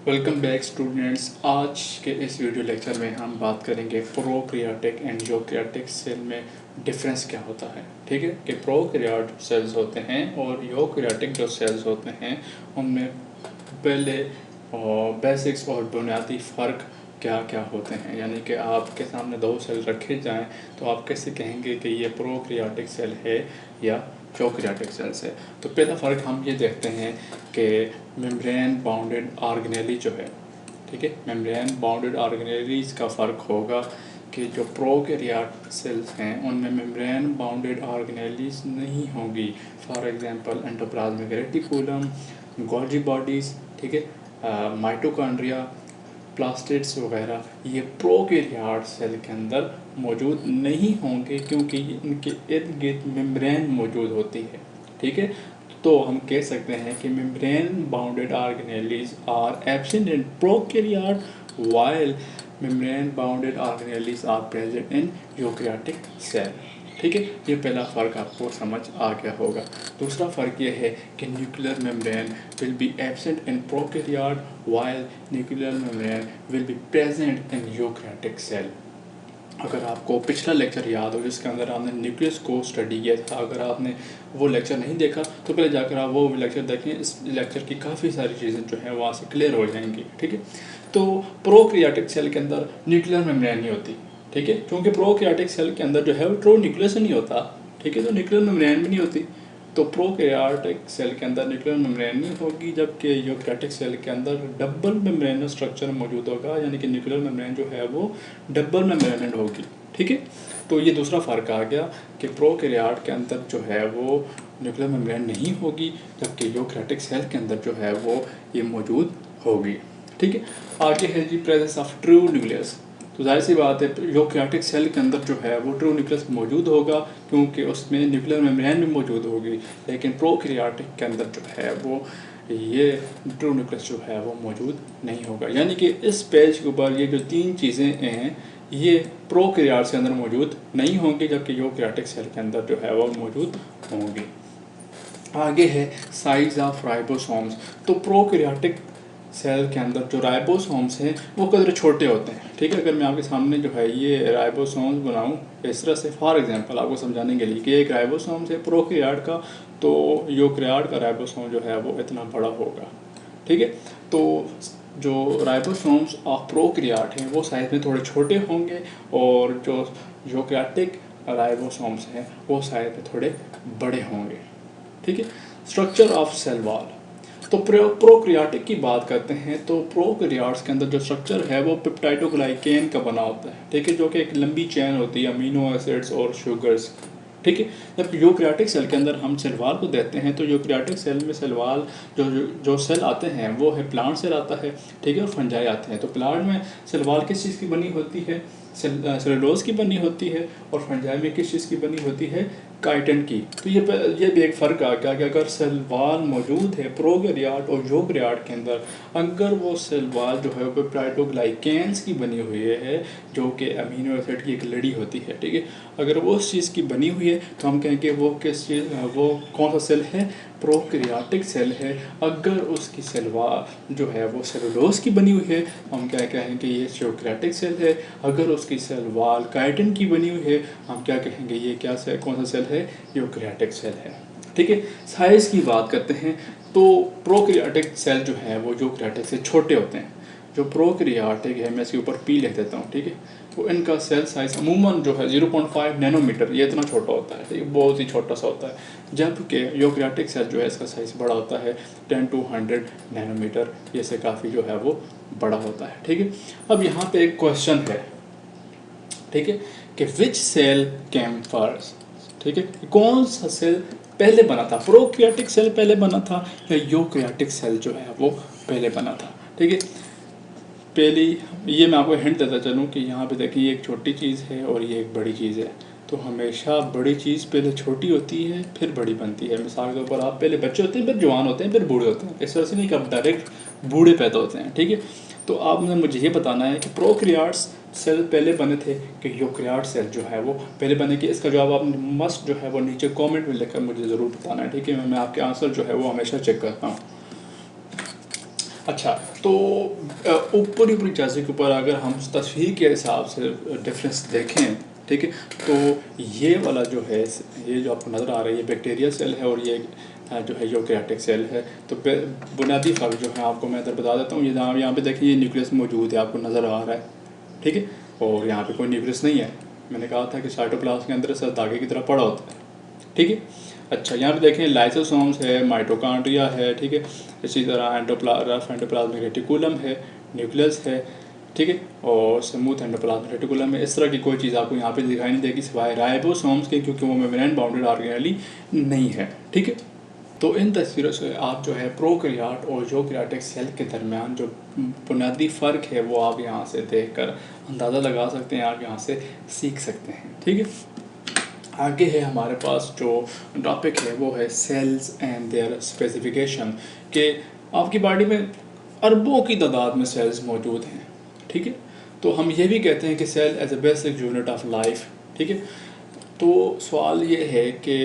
Welcome back students. आज के इस वीडियो लेक्चर में हम बात करेंगे प्रोकैरियोटिक एंड यूकैरियोटिक सेल में डिफरेंस क्या होता है। ठीक है कि प्रोकैरियोटिक सेल्स होते हैं और यूकैरियोटिक जो सेल्स होते हैं उनमें पहले बेसिक्स और बुनियादी फ़र्क क्या क्या होते हैं। यानी कि आपके सामने दो सेल रखे जाएं तो आप कैसे कहेंगे कि ये प्रोकैरियोटिक सेल है या यूकैरियोटिक सेल्स है। तो पहला फ़र्क हम ये देखते हैं कि मेम्ब्रेन बाउंडेड ऑर्गेनेली जो है, ठीक है, मेम्ब्रेन बाउंडेड ऑर्गेनेलीज का फ़र्क होगा कि जो प्रोकैरियोट सेल्स हैं उनमें मेम्ब्रेन बाउंडेड ऑर्गेनेलीज नहीं होंगी। For example endoplasmic reticulum, Golgi bodies, ठीक है, माइटोकॉन्ड्रिया, प्लास्टिड्स वगैरह ये प्रोकैरियोट सेल के अंदर मौजूद नहीं होंगे क्योंकि इनके इर्द गिर्द मेम्ब्रेन मौजूद होती है। ठीक है, तो हम कह सकते हैं कि membrane bounded organelles are absent in prokaryote while membrane bounded organelles are present in eukaryotic cell. ठीक है, ये पहला फ़र्क आपको समझ आ गया होगा। दूसरा फ़र्क ये है कि nuclear membrane will be absent in prokaryote while nuclear membrane will be present in eukaryotic cell. अगर आपको पिछला लेक्चर याद हो जिसके अंदर आपने न्यूक्लियस को स्टडी किया था, अगर आपने वो लेक्चर नहीं देखा तो पहले जाकर आप वो लेक्चर देखें। इस लेक्चर की काफ़ी सारी चीज़ें जो हैं वहाँ से क्लियर हो जाएंगी। ठीक है, तो प्रोकैरियोटिक सेल के अंदर न्यूक्लियर मेम्ब्रेन नहीं होती। ठीक है, क्योंकि प्रोकैरियोटिक सेल के अंदर जो है वो ट्रू न्यूक्लियस नहीं होता। ठीक है, तो न्यूक्लियर मेम्ब्रेन भी नहीं होती। तो प्रोकैरियोटिक सेल के अंदर न्यूक्लियर मेम्ब्रेन नहीं होगी, जबकि यूकैरियोटिक सेल के अंदर डबल मेम्ब्रेन स्ट्रक्चर मौजूद होगा, यानी कि न्यूक्लियर मेम्ब्रेन जो है वो डबल मेम्ब्रेन होगी। ठीक है, तो ये दूसरा फ़र्क आ गया कि प्रोकैरियोट के अंदर जो है वो न्यूक्लियर मेम्ब्रेन नहीं होगी, जबकि यूकैरियोटिक सेल के अंदर जो है वो ये मौजूद होगी। ठीक है, आगे है जी प्रेजेंस ऑफ ट्रू न्यूक्लियस। तो जाहिर सी बात है यूकैरियोटिक सेल के अंदर जो है वो ट्रू न्यूक्लियस मौजूद होगा क्योंकि उसमें न्यूक्लियर मेम्ब्रेन भी मौजूद होगी, लेकिन प्रोकैरियोटिक के अंदर जो है वो ये ट्रू न्यूक्लियस जो है वो मौजूद नहीं होगा। यानी कि इस पेज के ऊपर ये जो तीन चीज़ें हैं ये प्रोकैरियोट के अंदर मौजूद नहीं होंगी, जबकि यूकैरियोटिक सेल के अंदर जो है वो मौजूद होंगी। आगे है साइज ऑफ राइबोसोम्स। तो प्रोकैरियोटिक सेल के अंदर जो राइबोसोम्स हैं वो कदर छोटे होते हैं। ठीक है, अगर मैं आपके सामने जो है ये राइबोसोम्स बनाऊं इस तरह से, फॉर एग्जांपल आपको समझाने के लिए कि एक राइबोसोम्स है प्रोकैरियोट का, तो यूकैरियोट का राइबोसोम जो है वो इतना बड़ा होगा। ठीक है, तो जो राइबोसोम्स ऑफ प्रोकैरियोट हैं वो साइज में थोड़े छोटे होंगे और जो यूकैरियोटिक राइबोसोम्स हैं वो साइज में थोड़े बड़े होंगे। ठीक है, स्ट्रक्चर ऑफ सेल वॉल। तो प्रोकैरियोटिक की बात करते हैं तो प्रोकैरियोट्स के अंदर जो स्ट्रक्चर है वो पेप्टाइडोग्लाइकेन का बना होता है। ठीक है, जो कि एक लंबी चेन होती है अमीनो एसिड्स और शुगर्स। ठीक है, जब यूकैरियोटिक सेल के अंदर हम सेल वॉल को देखते हैं तो यूकैरियोटिक सेल में सेल वॉल जो सेल आते हैं वो है प्लांट सेल आता है। ठीक है, और फंजाई आते हैं। तो प्लांट में सेल वॉल किस चीज़ की बनी होती है? सेलुलोज की बनी होती है, और फंजाई में किस चीज़ की बनी होती है? काइटिन की। तो ये भी एक फ़र्क आ गया कि अगर सेल वॉल मौजूद है प्रोकैरियोट और यूकैरियोट के अंदर, अगर वो सेल वॉल जो है वो पेप्टाइडोग्लाइकेन्स की बनी हुई है जो कि अमीनो एसिड की एक लड़ी होती है। ठीक है, अगर वो उस चीज़ की बनी हुई है तो हम कहेंगे वो किस चीज़, वो कौन सा सेल है? प्रोकैरियोटिक सेल है। अगर उसकी सेल वॉल जो है वो सेलुलोज की बनी हुई है हम क्या कहेंगे? ये यूकैरियोटिक सेल है। अगर उसकी सेल वॉल काइटिन की बनी हुई है हम क्या कहेंगे? ये क्या सेल, कौन सा सेल है? यूकैरियोटिक सेल है। ठीक है, साइज़ की बात करते हैं तो प्रोकैरियोटिक सेल जो है वो यूकैरियोटिक से छोटे होते हैं। जो प्रोकैरियोटिक है, मैं इसके ऊपर पी लिख देता हूँ। ठीक है, तो इनका सेल साइज अमूमन जो है 0.5 नैनोमीटर, ये इतना छोटा होता है। ठीक है, बहुत ही छोटा सा होता है, जबकि यूकैरियोटिक सेल जो है इसका साइज बड़ा होता है 10 to 100 नैनोमीटर, ये से काफ़ी जो है वो बड़ा होता है। ठीक है, अब यहाँ पे एक क्वेश्चन है, ठीक है, कि विच सेल केम फर्स्ट। ठीक है, कौन सा सेल पहले बना था? प्रोकैरियोटिक सेल पहले बना था या यूकैरियोटिक सेल जो है वो पहले बना था? ठीक है, पहली ये मैं आपको हिंट देता चलूँ कि यहाँ पे देखिए एक छोटी चीज़ है और ये एक बड़ी चीज़ है। तो हमेशा बड़ी चीज़ पहले छोटी होती है फिर बड़ी बनती है। मिसाल के ऊपर आप पहले बच्चे होते हैं, फिर जवान होते हैं, फिर बूढ़े होते हैं। इस तरह से नहीं कि आप डायरेक्ट बूढ़े पैदा होते हैं। ठीक है, तो आपने मुझे ये बताना है कि प्रोकैरियोट्स सेल पहले बने थे कि यूकैरियोट सेल जो है वो पहले बने कि इसका जवाब आप मस्ट जो है वो नीचे कमेंट में लिखकर मुझे ज़रूर बताना है। ठीक है, मैं आपके आंसर जो है वो हमेशा चेक करता हूँ। अच्छा, तो ऊपरी ऊपरी चीज़ों के ऊपर अगर हम तस्वीर के हिसाब से डिफरेंस देखें, ठीक है, तो ये वाला जो है, ये जो आपको नज़र आ रहा है, ये बैक्टीरियल सेल है और ये जो है यूकैरियोटिक सेल है। तो बुनियादी फ़र्क जो है आपको मैं इधर बता देता हूँ। ये यहाँ पे देखिए, ये न्यूक्लियस मौजूद है, आपको नज़र आ रहा है, ठीक है, और यहाँ पे कोई न्यूक्लियस नहीं है। मैंने कहा था कि साइटोप्लाज्म के अंदर सब धागे की तरह पड़ा होता है, ठीक है। अच्छा, यहाँ पे देखें लाइसोसोम्स है, माइटोकॉन्ड्रिया है, ठीक है, इसी तरह एंडोप्लाज्मिक रेटिकुलम है, न्यूक्लियस है, ठीक है, और स्मूथ एंडोप्लाज्मिक रेटिकुलम है। इस तरह की कोई चीज़ आपको यहाँ पे दिखाई नहीं देगी सिवाय राइबोसोम्स के, क्योंकि वो मेम्ब्रेन बाउंडेड ऑर्गेनेली नहीं है, ठीक है। तो इन तस्वीरों से आप जो है प्रोकैरियोट और यूकैरियोटिक सेल के दरमियान जो बुनियादी फ़र्क है वो आप यहाँ से देखकर अंदाज़ा लगा सकते हैं, आप यहाँ से सीख सकते हैं, ठीक है। आगे है हमारे पास जो टॉपिक है वो है सेल्स एंड देयर स्पेसिफिकेशन, कि आपकी बॉडी में अरबों की तादाद में सेल्स मौजूद हैं, ठीक है। तो हम ये भी कहते हैं कि cell as a basic unit of life, ठीक है। तो सवाल ये है कि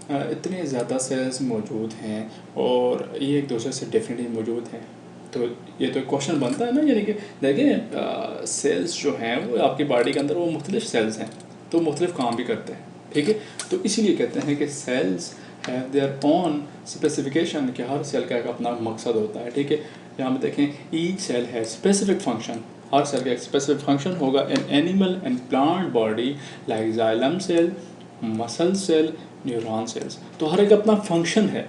इतने ज़्यादा सेल्स मौजूद हैं और ये एक दूसरे से डिफरेंटली मौजूद हैं, तो ये तो क्वेश्चन बनता है ना, यानी कि देखिए सेल्स जो हैं वो आपकी बॉडी के अंदर वो मुख्तलिफ सेल्स हैं, तो मुख्तलिफ काम भी करते हैं, ठीक है। तो इसीलिए कहते हैं कि cells have their own specification, कि हर सेल का एक अपना मकसद होता है, ठीक है। यहाँ पे देखें ईच सेल है स्पेसिफिक फंक्शन, हर सेल का एक स्पेसिफिक फंक्शन होगा in animal and plant body like xylem cell, muscle cell, neuron cells. तो हर एक अपना फंक्शन है,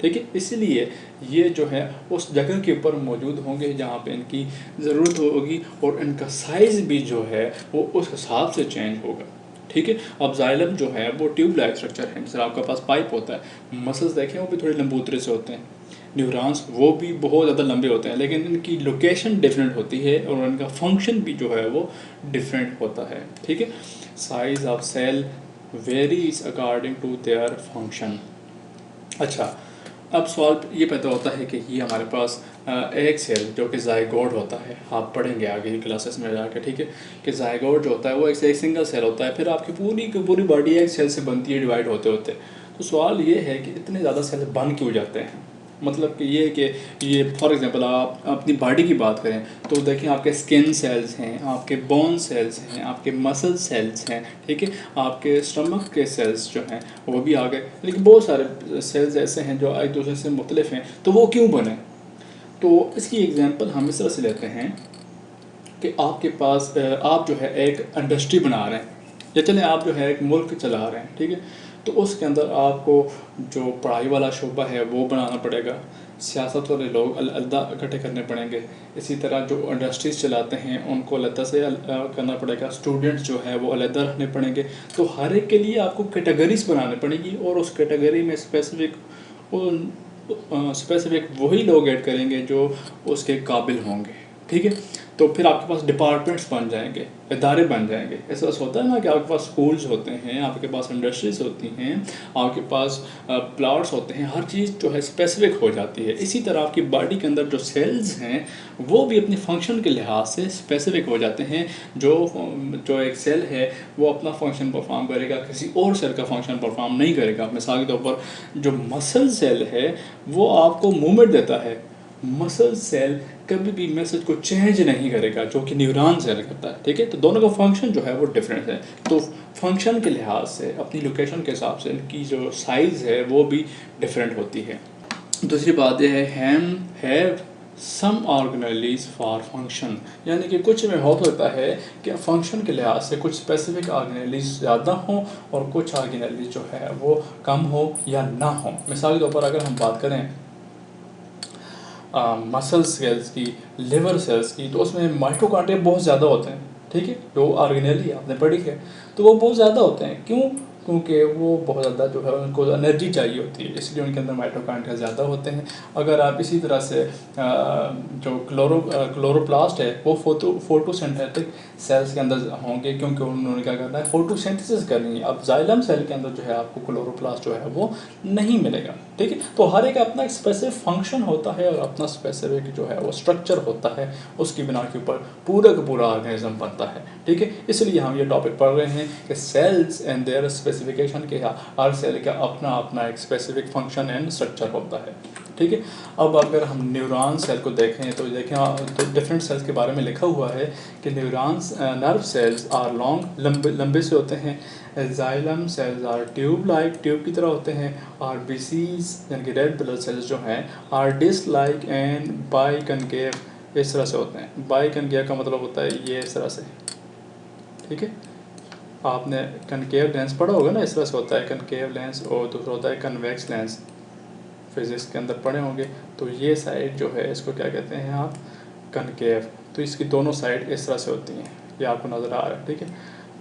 ठीक है। इसीलिए ये जो है उस जगह के ऊपर मौजूद होंगे जहाँ पे इनकी ज़रूरत होगी, और इनका साइज़ भी जो है वो उस हिसाब से चेंज होगा, ठीक है। अब जाइलम जो है वो ट्यूब लाइक स्ट्रक्चर है, जैसे आपके पास पाइप होता है। मसल्स देखें वो भी थोड़े लंबूतरे से होते हैं। न्यूरॉन्स वो भी बहुत ज़्यादा लंबे होते हैं, लेकिन इनकी लोकेशन डिफरेंट होती है और इनका फंक्शन भी जो है वो डिफरेंट होता है, ठीक है। Size of cell varies according to their function. अच्छा, अब सवाल ये पैदा होता है कि ये हमारे पास एक सेल जो कि जाइगोट होता है, आप पढ़ेंगे आगे की क्लासेस में जाकर, ठीक है, कि जाइगोट जो होता है वो एक सिंगल सेल होता है, फिर आपकी पूरी की पूरी बॉडी एक सेल से बनती है डिवाइड होते होते। तो सवाल ये है कि इतने ज़्यादा सेल बन क्यों जाते हैं, मतलब कि ये फॉर एग्जांपल आप अपनी बॉडी की बात करें तो देखें आपके स्किन सेल्स हैं, आपके बोन सेल्स हैं, आपके मसल सेल्स हैं, ठीक है, आपके स्टमक के सेल्स जो हैं वो भी आ गए, लेकिन बहुत सारे सेल्स ऐसे हैं जो एक दूसरे से मुख्तलिफ हैं। तो वो क्यों बने? तो इसकी एग्जांपल हम इस तरह से लेते हैं कि आपके पास आप जो है एक इंडस्ट्री बना रहे हैं, या चलें आप जो है एक मुल्क चला रहे हैं, ठीक है। तो उसके अंदर आपको जो पढ़ाई वाला शोबा है वो बनाना पड़ेगा, सियासत वाले लोग अलग इकट्ठे करने पड़ेंगे, इसी तरह जो इंडस्ट्रीज़ चलाते हैं उनको अलग से करना पड़ेगा, स्टूडेंट्स जो है वो अलग रखने पड़ेंगे। तो हर एक के लिए आपको कैटेगरीज बनानी पड़ेगी, और उस कैटेगरी में स्पेसिफिक वही लोग ऐड करेंगे जो उसके काबिल होंगे, ठीक है। तो फिर आपके पास डिपार्टमेंट्स बन जाएंगे, इदारे बन जाएंगे। ऐसा होता है ना कि आपके पास स्कूल्स होते हैं, आपके पास इंडस्ट्रीज होती हैं, आपके पास प्लाट्स होते हैं, हर चीज़ जो है स्पेसिफिक हो जाती है। इसी तरह आपकी बॉडी के अंदर जो सेल्स हैं वो भी अपनी फंक्शन के लिहाज से स्पेसिफिक हो जाते हैं। जो एक सेल है वो अपना फंक्शन परफॉर्म करेगा, किसी और सेल का फंक्शन परफॉर्म नहीं करेगा। मिसाल के तौर पर जो मसल सेल है वो आपको मूवमेंट देता है, मसल सेल कभी भी मैसेज को चेंज नहीं करेगा जो कि न्यूरॉन सेल करता है, ठीक है। तो दोनों का फंक्शन जो है वो डिफरेंट है। तो फंक्शन के लिहाज से, अपनी लोकेशन के हिसाब से इनकी जो साइज़ है वो भी डिफरेंट होती है। दूसरी बात यह है हम have some organelles for function, यानी कि कुछ में हो सकता है कि फंक्शन के लिहाज से कुछ स्पेसिफिक ऑर्गेनेलीज ज़्यादा हों और कुछ ऑर्गेनेलीज जो है वो कम हो या ना हो। मिसाल के तौर पर अगर हम बात करें मसल सेल्स की, लिवर सेल्स की, तो उसमें माइटोकॉन्ड्रिया बहुत ज़्यादा होते हैं, ठीक है, जो ऑर्गेनेली आपने पढ़ी है। तो वो बहुत ज़्यादा होते हैं, क्यों? क्योंकि वो बहुत ज़्यादा जो है उनको एनर्जी चाहिए होती है, इसलिए उनके अंदर माइटोकॉन्ड्रिया ज़्यादा होते हैं। अगर आप इसी तरह से जो क्लोरोप्लास्ट है वो फोटोसिंथेटिक सेल्स के अंदर होंगे, क्योंकि उन्होंने क्या करना है, फोटोसिंथेसिस करनी है। अब जाइलम सेल के अंदर जो है आपको क्लोरोप्लास्ट जो है वो नहीं मिलेगा, ठीक है। तो हर एक अपना एक स्पेसिफिक फंक्शन होता है और अपना स्पेसिफिक जो है वो स्ट्रक्चर होता है, उसकी बिना के ऊपर पूरा का पूरा ऑर्गेनिज्म बनता है, ठीक है। इसलिए हम ये टॉपिक पढ़ रहे हैं कि सेल्स एंड देयर स्पेसिफिकेशन के हर सेल का अपना अपना एक स्पेसिफिक फंक्शन एंड स्ट्रक्चर होता है। ठीक है। अब अगर हम न्यूरॉन सेल को देखें तो देखें तो डिफरेंट सेल्स के बारे में लिखा हुआ है कि neurons nerve cells are long, लंबे से होते हैं। Xylem cells are tube like, tube की तरह होते हैं। आरबीसीज यानी कि रेड ब्लड सेल्स जो हैं are disc like and biconcave, इस तरह से होते हैं। बाई कनकेव का मतलब होता है ये इस तरह से, ठीक है। आपने कनकेव लेंस पढ़ा होगा ना, इस तरह से होता है कनकेव लेंस, और दूसरा होता है कन्वेक्स लेंस, फिजिक्स के अंदर पढ़े होंगे। तो ये साइड जो है इसको क्या कहते हैं आप, कनकेव। तो इसकी दोनों साइड इस तरह से होती हैं, ये आपको नज़र आ रहा है, ठीक है।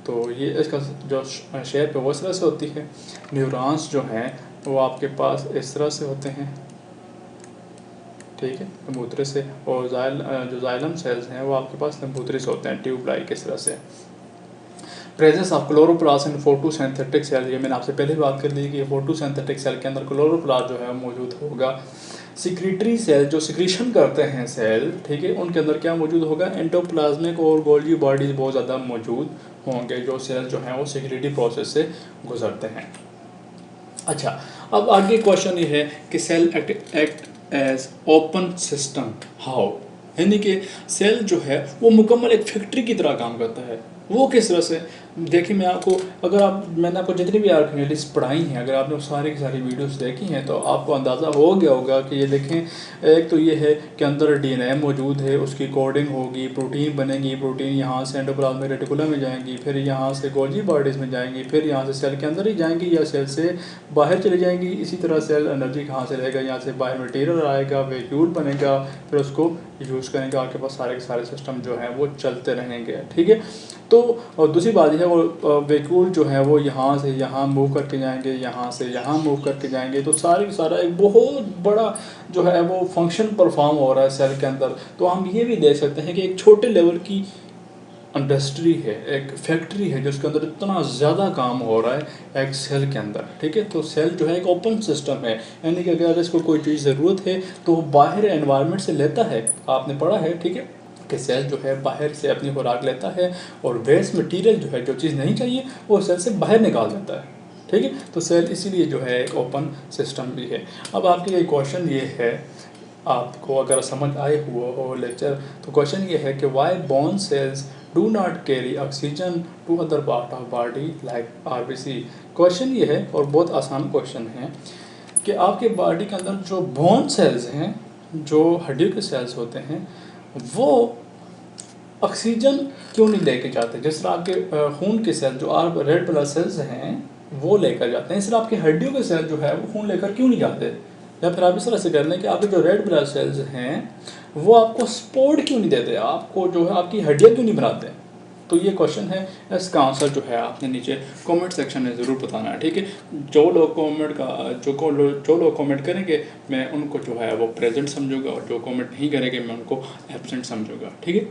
तो ये इसका जो शेप है वो इस तरह से होती है। न्यूरॉन्स जो हैं वो आपके पास इस तरह से होते हैं, ठीक है, लंबूतरे से। और जो जाइलम सेल्स हैं वो आपके पास लंबूतरे से होते हैं, ट्यूब लाइक इस तरह से। Presence of chloroplast in photosynthetic cell, ये मैंने आपसे पहले बात कर दी कि फोटोसिंथेटिक सेल के अंदर क्लोरोप्लास्ट जो है मौजूद होगा। सिक्रीटरी सेल जो सिक्रीशन करते हैं सेल, ठीक है, उनके अंदर क्या मौजूद होगा, एंडोप्लाज्मिक और गोल्गी बॉडीज बहुत ज़्यादा मौजूद होंगे, जो सेल जो हैं वो सिक्रीटरी प्रोसेस से गुजरते हैं। अच्छा, अब आगे क्वेश्चन ये है कि cell act as open system how, यानी कि सेल जो है वो मुकम्मल एक फैक्ट्री की तरह काम करता है। वो किस तरह से, देखिए मैं आपको, मैंने आपको जितनी भी आर्गेनाइटिक्स पढ़ाई हैं, अगर आपने सारी की सारी वीडियोस देखी हैं तो आपको अंदाज़ा हो गया होगा कि ये देखें, एक तो ये है कि अंदर डीएनए मौजूद है, उसकी कोडिंग होगी, प्रोटीन बनेगी, प्रोटीन यहाँ से एंडोप्लाज्मिक रेटिकुलम में जाएंगी, फिर यहाँ से गोल्गी बॉडीज़ में जाएंगी, फिर यहाँ से सेल के अंदर ही जाएंगी या सेल से बाहर चली जाएंगी। इसी तरह सेल एनर्जी कहाँ से लेगा, यहाँ से बाहर मटीरियल आएगा, वैक्यूल बनेगा, फिर उसको यूज़ करेंगे, आपके पास सारे के सारे सिस्टम जो हैं वो चलते रहेंगे, ठीक है। तो और दूसरी बात यह है वो वैक्यूल जो है वो यहाँ से यहाँ मूव करके जाएंगे, यहाँ से यहाँ मूव करके जाएंगे, तो सारी सारा एक बहुत बड़ा जो है वो फंक्शन परफॉर्म हो रहा है सेल के अंदर। तो हम ये भी देख सकते हैं कि एक छोटे लेवल की इंडस्ट्री है, एक फैक्ट्री है जिसके अंदर इतना ज़्यादा काम हो रहा है एक सेल के अंदर, ठीक है। तो सेल जो है एक ओपन सिस्टम है, यानी कि अगर इसको कोई चीज़ ज़रूरत है तो वो बाहर एनवायरनमेंट से लेता है, आपने पढ़ा है, ठीक है, कि सेल जो है बाहर से अपनी खुराक लेता है और वेस्ट मटेरियल जो है, जो चीज़ नहीं चाहिए, वो सेल से बाहर निकाल देता है, ठीक है। तो सेल इसीलिए जो है एक ओपन सिस्टम भी है। अब आपके लिए क्वेश्चन ये है, आपको अगर समझ आए हुआ हो लेक्चर, तो क्वेश्चन ये है कि why bone cells do not carry oxygen to other part of body like RBC. Question ये है, और बहुत आसान क्वेश्चन है, कि आपके बॉडी के अंदर जो बोन सेल्स हैं, जो हड्डियों के सेल्स होते हैं, वो ऑक्सीजन क्यों नहीं लेके जाते। जिस तरह आपके खून के सेल जो आप रेड ब्लड सेल्स हैं वो लेकर जाते हैं, इस तरह आपकी हड्डियों के सेल जो है वो खून लेकर क्यों नहीं जाते। या फिर आप इस तरह से कर लें कि आपके जो रेड ब्लड सेल्स हैं वो आपको सपोर्ट क्यों नहीं देते, आपको जो है आपकी हड्डियाँ क्यों नहीं बनाते। तो ये क्वेश्चन है, इसका आंसर जो है आपने नीचे कमेंट सेक्शन में ज़रूर बताना है, ठीक है। जो लोग कमेंट करेंगे मैं उनको जो है वो प्रेजेंट समझूंगा, और जो कमेंट नहीं करेंगे मैं उनको एब्सेंट समझूंगा, ठीक है।